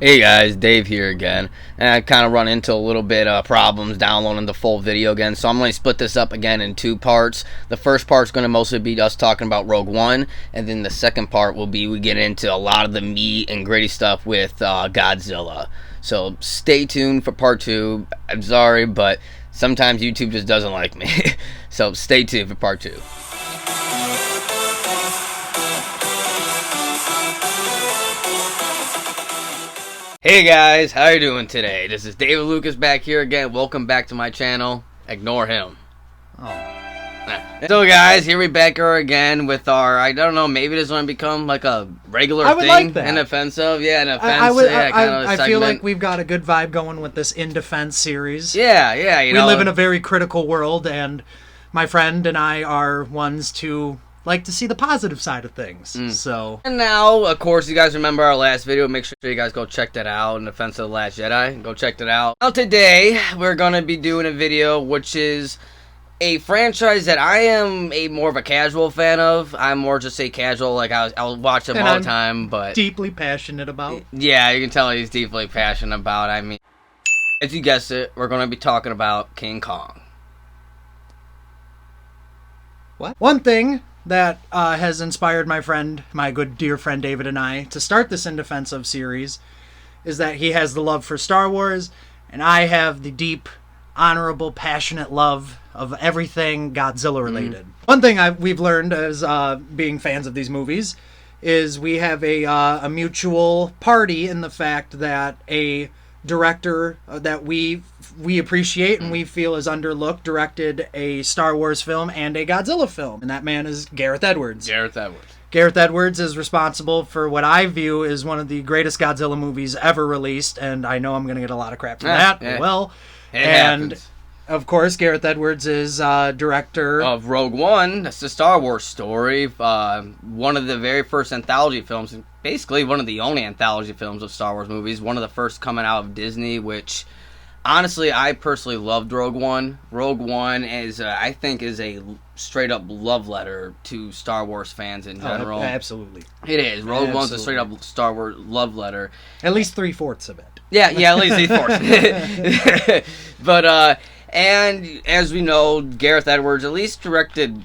Hey guys, Dave here again, and I kind of run into a little bit of problems downloading the full video again, so I'm going to split this up again in two parts. The first part is going to mostly be us talking about Rogue One, and then the second part will be we get into a lot of the meat and gritty stuff with Godzilla. So stay tuned for part two. I'm sorry, but sometimes YouTube just doesn't like me. So stay tuned for part two. Hey guys, how you doing today? This is David Lucas back here again. Welcome back to my channel. Ignore him. So guys, here we back here again with our, I don't know, maybe this is going to become like a regular thing. Like that. An offensive. Yeah, an offensive. I feel like we've got a good vibe going with this In Defense series. Yeah, we live in a very critical world, and my friend and I are ones to like to see the positive side of things. So, and now, of course, you guys remember our last video. Make sure you guys go check that out. In Defense of the Last Jedi. Go check that out. Now today, we're going to be doing a video which is a franchise that I am more of a casual fan of. I'm more just a casual, like I'll watch them all the time, but deeply passionate about. Yeah, you can tell he's deeply passionate about. I mean, as you guessed it, we're going to be talking about King Kong. What? One thing that has inspired my good dear friend David and I to start this In Defense of series is that he has the love for Star Wars, and I have the deep, honorable, passionate love of everything Godzilla related. One thing we've learned as being fans of these movies is we have a mutual party in the fact that a director that we appreciate and we feel is underlooked directed a Star Wars film and a Godzilla film, and that man is Gareth Edwards. Gareth Edwards is responsible for what I view is one of the greatest Godzilla movies ever released, and I know I'm going to get a lot of crap for that. Yeah. Well, it happens. Of course, Gareth Edwards is director of Rogue One. That's the Star Wars story. One of the very first anthology films, and basically one of the only anthology films of Star Wars movies. One of the first coming out of Disney, which honestly, I personally loved Rogue One. Rogue One is, I think, is a straight up love letter to Star Wars fans in general. Oh, absolutely. It is. Rogue One's a straight up Star Wars love letter. At least 3/4 of it. Yeah, at least 3/4. But, and as we know, Gareth Edwards at least directed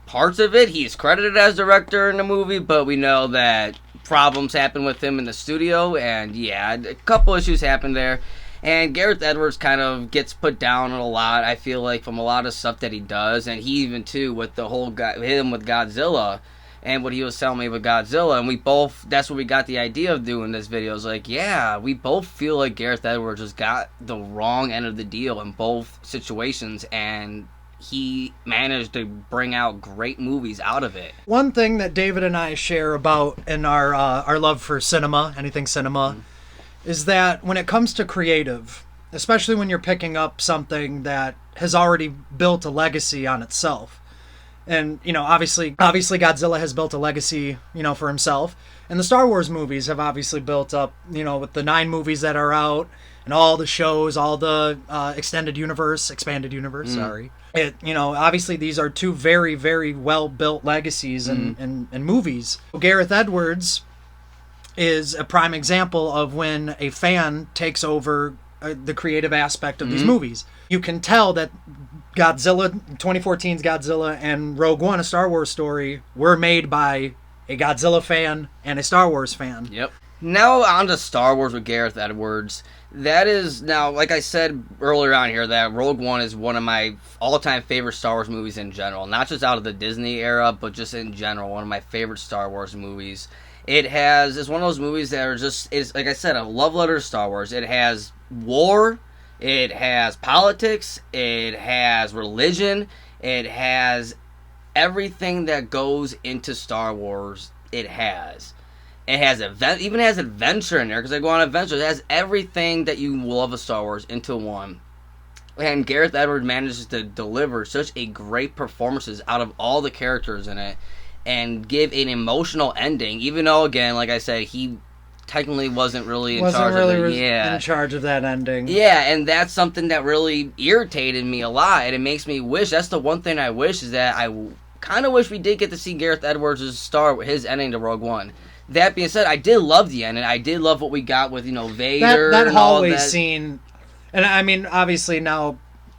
parts of it. He's credited as director in the movie, but we know that problems happened with him in the studio, and yeah, a couple issues happened there. And Gareth Edwards kind of gets put down a lot, I feel like, from a lot of stuff that he does, and he even, too, with the whole him with Godzilla, and what he was telling me with Godzilla, and we both, that's what we got the idea of doing this video, is like, yeah, we both feel like Gareth Edwards just got the wrong end of the deal in both situations, and he managed to bring out great movies out of it. One thing that David and I share about in our love for cinema, anything cinema, is that when it comes to creative, especially when you're picking up something that has already built a legacy on itself, and, you know, obviously Godzilla has built a legacy, you know, for himself. And the Star Wars movies have obviously built up, you know, with the 9 movies that are out and all the shows, all the expanded universe, sorry. You know, obviously these are 2 very, very well-built legacies and movies. Gareth Edwards is a prime example of when a fan takes over the creative aspect of these movies. You can tell that Godzilla, 2014's Godzilla, and Rogue One, a Star Wars story, were made by a Godzilla fan and a Star Wars fan. Yep. Now on to Star Wars with Gareth Edwards. That is, now, like I said earlier on here, that Rogue One is one of my all-time favorite Star Wars movies in general. Not just out of the Disney era, but just in general, one of my favorite Star Wars movies. It's one of those movies that are just, is like I said, a love letter to Star Wars. It has war, it has politics, it has religion, it has everything that goes into Star Wars. It has even has adventure in there, because they go on adventures. It has everything that you love of Star Wars into one. And Gareth Edwards manages to deliver such a great performances out of all the characters in it, and give an emotional ending, even though, again, like I said, he technically wasn't really in charge of that ending. Yeah, and that's something that really irritated me a lot, and it makes me wish, that's the one thing I wish, is that I kind of wish we did get to see Gareth Edwards' his ending to Rogue One. that being said, I did love the end, and I did love what we got with Vader. That and all hallway that. scene, and I mean, obviously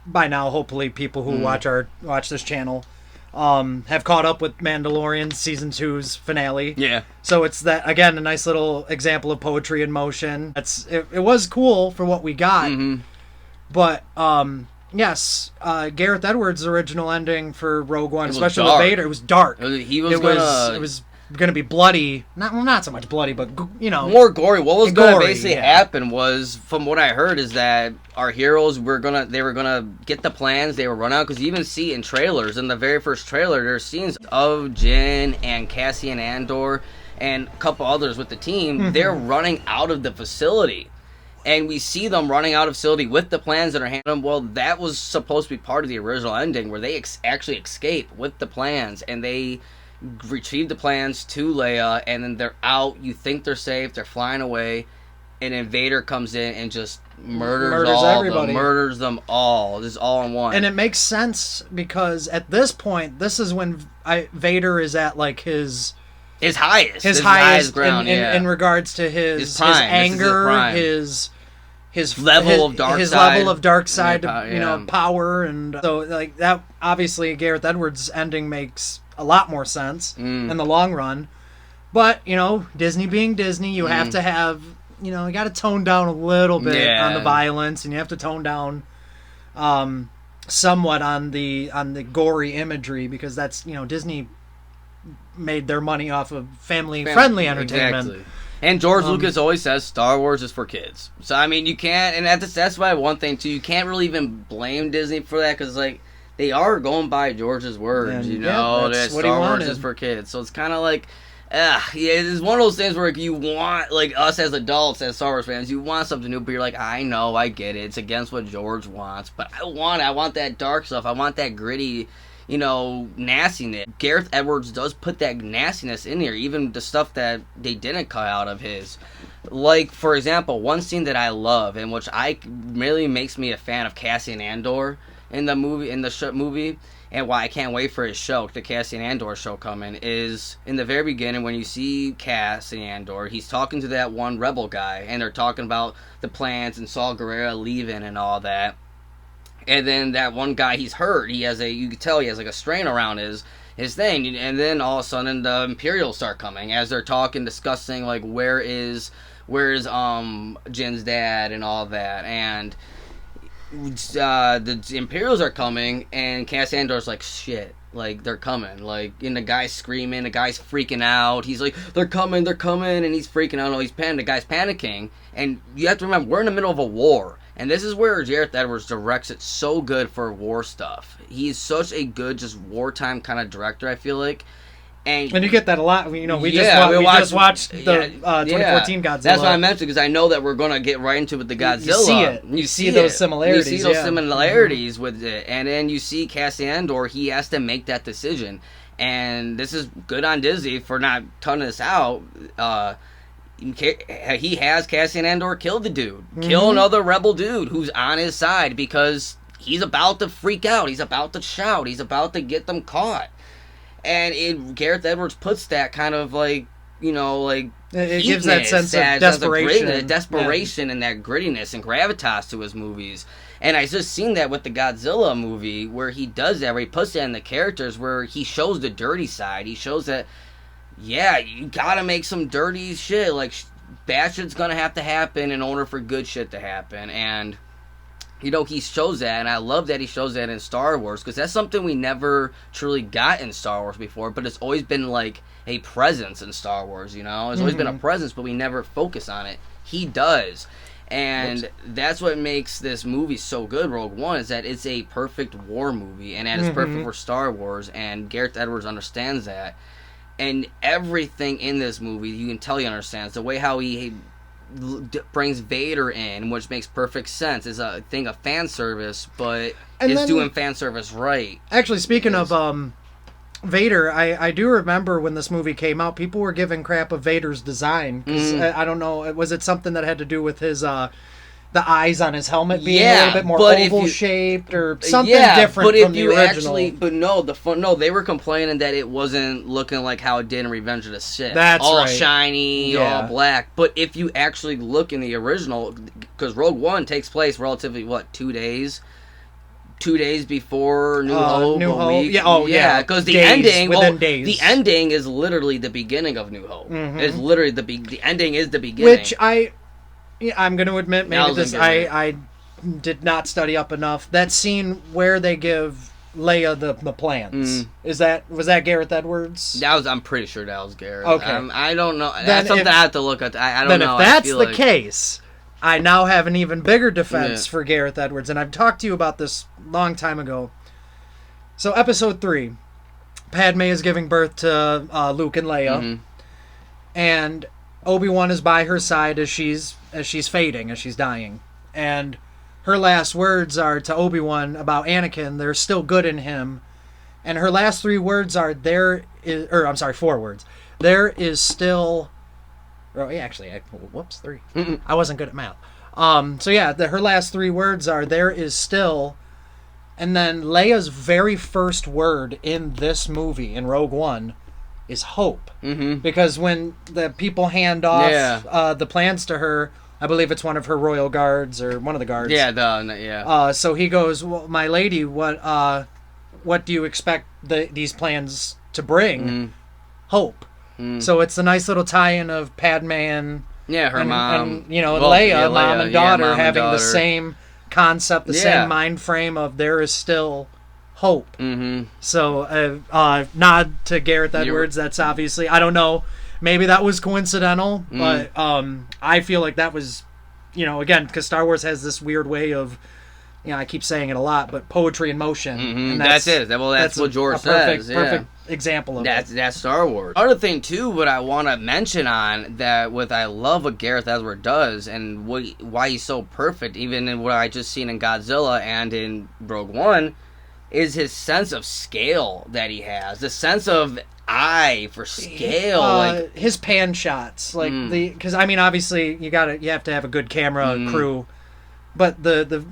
by now, hopefully, people who watch this channel have caught up with Mandalorian season 2's finale. Yeah. So it's that again, a nice little example of poetry in motion. It was cool for what we got, but yes, Gareth Edwards' original ending for Rogue One, especially with Vader, it was dark. It was going to be bloody, not so much bloody, but more gory. What was going to basically yeah. happen was, from what I heard, is that our heroes were gonna get the plans. They were run out, because you even see in trailers, in the very first trailer, there's scenes of Jyn and Cassian Andor and a couple others with the team. They're running out of the facility. And we see them running out of facility with the plans that are handed them. Well, that was supposed to be part of the original ending, where they actually escape with the plans, and they retrieve the plans to Leia, and then they're out. You think they're safe. They're flying away, and then Vader comes in and just murders everybody. Murders them all. This is all in one. And it makes sense, because at this point, this is when Vader is at like his highest ground in regards to his anger, his level of dark side, power, and so like that. Obviously, Gareth Edwards' ending makes a lot more sense in the long run. But Disney being Disney, you have to have you got to tone down a little bit on the violence, and you have to tone down somewhat on the gory imagery, because that's Disney made their money off of family-friendly entertainment. Exactly. And George Lucas always says Star Wars is for kids. So, I mean, you can't... And that's why one thing, too, you can't really even blame Disney for that, because, like, they are going by George's words, that Star Wars is for kids. So it's kind of like... it's one of those things where you want, like, us as adults, as Star Wars fans, you want something new, but you're like, I know, I get it. It's against what George wants, but I want that dark stuff. I want that gritty... nastiness. Gareth Edwards does put that nastiness in here, even the stuff that they didn't cut out of his. Like, for example, one scene that I love, and which really makes me a fan of Cassian Andor in the movie, and why I can't wait for his show, the Cassian Andor show coming, is in the very beginning when you see Cassian Andor, he's talking to that one rebel guy, and they're talking about the plans and Saw Gerrera leaving and all that. And then that one guy, he's hurt. You can tell he has like a strain around his thing. And then all of a sudden the Imperials start coming as they're talking, discussing like where is Jin's dad and all that. And the Imperials are coming, and Cassian Andor's like, shit, like they're coming. Like, and the guy's screaming, the guy's freaking out. He's like, they're coming, and he's freaking out. No, the guy's panicking. And you have to remember, we're in the middle of a war. And this is where Gareth Edwards directs it so good for war stuff. He's such a good, just wartime kind of director, I feel like. And you get that a lot. We just watched the 2014 Godzilla. That's what I mentioned, because I know that we're going to get right into with the Godzilla. You see it. You see those similarities. You see those similarities with it. And then you see Cassian Andor, he has to make that decision. And this is good on Disney for not cutting this out. He has Cassian Andor kill the dude. Kill another rebel dude who's on his side, because he's about to freak out. He's about to shout. He's about to get them caught. And Gareth Edwards puts that kind of like, it gives that sense of desperation. And that grittiness and gravitas to his movies. And I just seen that with the Godzilla movie, where he does that, where he puts that in the characters, where he shows the dirty side. He shows that, you gotta make some dirty shit. Like, bad shit's gonna have to happen in order for good shit to happen. And, he shows that, and I love that he shows that in Star Wars, because that's something we never truly got in Star Wars before, but it's always been, like, a presence in Star Wars, It's always been a presence, but we never focus on it. He does. And that's what makes this movie so good, Rogue One, is that it's a perfect war movie, and that it's perfect for Star Wars, and Gareth Edwards understands that. And everything in this movie, you can tell he understands. The way how he brings Vader in, which makes perfect sense, is a thing of fan service, but is doing fan service right. Actually, speaking of Vader, I do remember when this movie came out, people were giving crap of Vader's design. 'Cause I don't know, was it something that had to do with his the eyes on his helmet being a Yeah, little bit more but if oval you- shaped or something yeah, different but if from the you original. actually, but no, they were complaining that it wasn't looking like how it did in Revenge of the Sith. That's all right. shiny, Yeah. all black. But if you actually look in the original, because Rogue One takes place relatively 2 days. 2 days before New Hope, New a Hope? week. Yeah, oh, yeah. Because the Days, ending, within days. the ending is literally the beginning of New Hope. Mhm. It's literally the ending is the beginning. Which I'm going to admit, maybe I did not study up enough. That scene where they give Leia the plans, was that Gareth Edwards? I'm pretty sure that was Gareth. Okay. I don't know. That's something I have to look at. I don't then know. if that's the like, case, I now have an even bigger defense for Gareth Edwards, and I've talked to you about this long time ago. So, Episode 3, Padme is giving birth to Luke and Leia, and Obi-Wan is by her side as she's fading, as she's dying, and her last words are to Obi-Wan about Anakin. There's still good in him, and her last 3 words are 4 words. There is still. Oh, yeah, actually, 3. I wasn't good at math. Her last 3 words are "there is still," and then Leia's very first word in this movie, in Rogue One, is hope. Mm-hmm. Because when the people hand off the plans to her, I believe it's one of her royal guards or one of the guards. So he goes, "Well, my lady, what do you expect these plans to bring?" Hope. So it's a nice little tie-in of Padme and her mom, and Leia, mom and daughter, having the same concept, the same mind frame of there is still hope. Mm-hmm. So nod to Gareth Edwards. That's obviously, I don't know, maybe that was coincidental, but I feel like that was, again, because Star Wars has this weird way of, I keep saying it a lot, but poetry in motion. Mm-hmm. And that's it. Well, that's what George says. Perfect example of it. That's Star Wars. Other thing too, what I want to mention on that, I love what Gareth Edwards does and why he's so perfect, even in what I just seen in Godzilla and in Rogue One, is his sense of scale that he has. The sense of eye for scale, his pan shots, because obviously you have to have a good camera crew, but the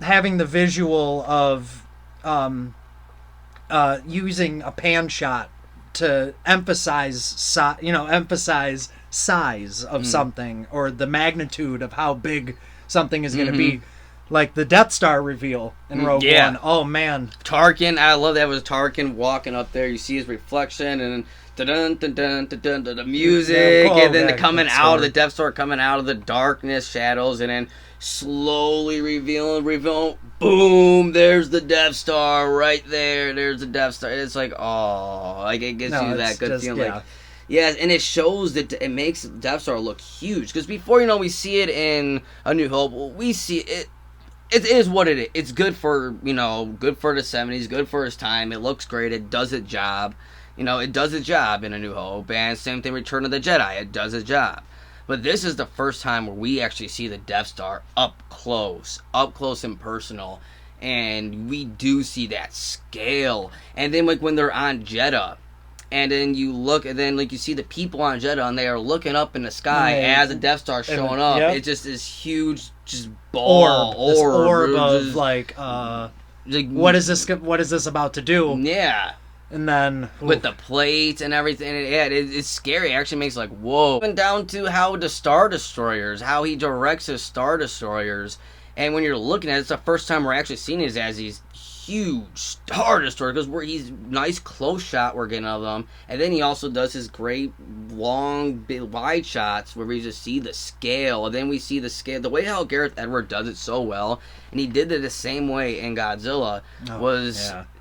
having the visual of using a pan shot to emphasize size of something, or the magnitude of how big something is going to be, like the Death Star reveal in Rogue One. Oh man, Tarkin! I love that. It was Tarkin walking up there. You see his reflection and the music, and then coming out of the Death Star, coming out of the darkness, shadows, and then slowly revealing, boom, there's the Death Star right there. There's the Death Star. It's like, it gives you that good feeling. Yes, and it shows that it makes Death Star look huge. Because before, we see it in A New Hope, we see it. It is what it is. It's good for, good for the 70s, good for its time. It looks great. It does its job. It does its job in A New Hope. And same thing, Return of the Jedi. It does its job. But this is the first time where we actually see the Death Star up close and personal. And we do see that scale. And then, when they're on Jeddah, and then you look, and then, you see the people on Jeddah, and they are looking up in the sky as the Death Star showing up. It's just this huge, just ball. Orb of, what is this about to do? Yeah. And then with the plates and everything, it's scary. It actually makes whoa. Even down to how the Star Destroyers, how he directs his Star Destroyers, and when you're looking at it, it's the first time we're actually seeing it as these huge Star Destroyers, because he's nice close shot we're getting of them, and then he also does his great long, big, wide shots where we just see the scale, and then we see the scale. The way how Gareth Edwards does it so well, and he did it the same way in Godzilla,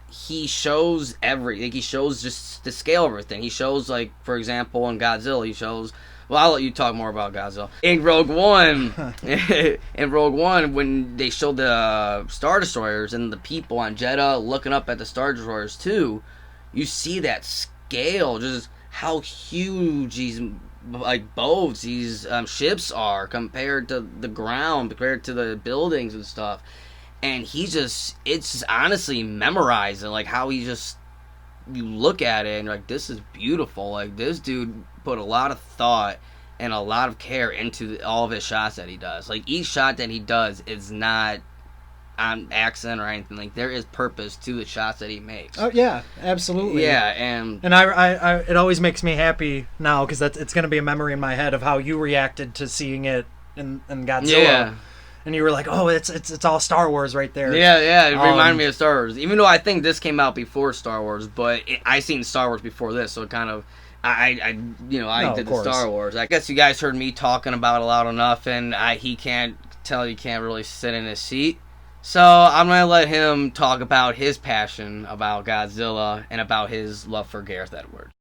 he shows he shows just the scale of everything. He shows, for example, in Godzilla, he shows, well, I'll let you talk more about Godzilla. In Rogue One, when they showed the Star Destroyers and the people on Jeddah looking up at the Star Destroyers too, you see that scale, just how huge these boats, these ships are compared to the ground, compared to the buildings and stuff. And it's just honestly memorizing, how he just, you look at it and you're like, this is beautiful. This dude put a lot of thought and a lot of care into all of his shots that he does. Like, each shot that he does is not on accident or anything. Like, there is purpose to the shots that he makes. Oh yeah, absolutely. Yeah, and I it always makes me happy now because it's going to be a memory in my head of how you reacted to seeing it in Godzilla. Yeah. And you were like, "Oh, it's all Star Wars right there." Yeah, it reminded me of Star Wars. Even though I think this came out before Star Wars, but I seen Star Wars before this, so it kind of I did the Star Wars. I guess you guys heard me talking about it loud enough, and he can't really sit in his seat. So I'm gonna let him talk about his passion about Godzilla and about his love for Gareth Edwards.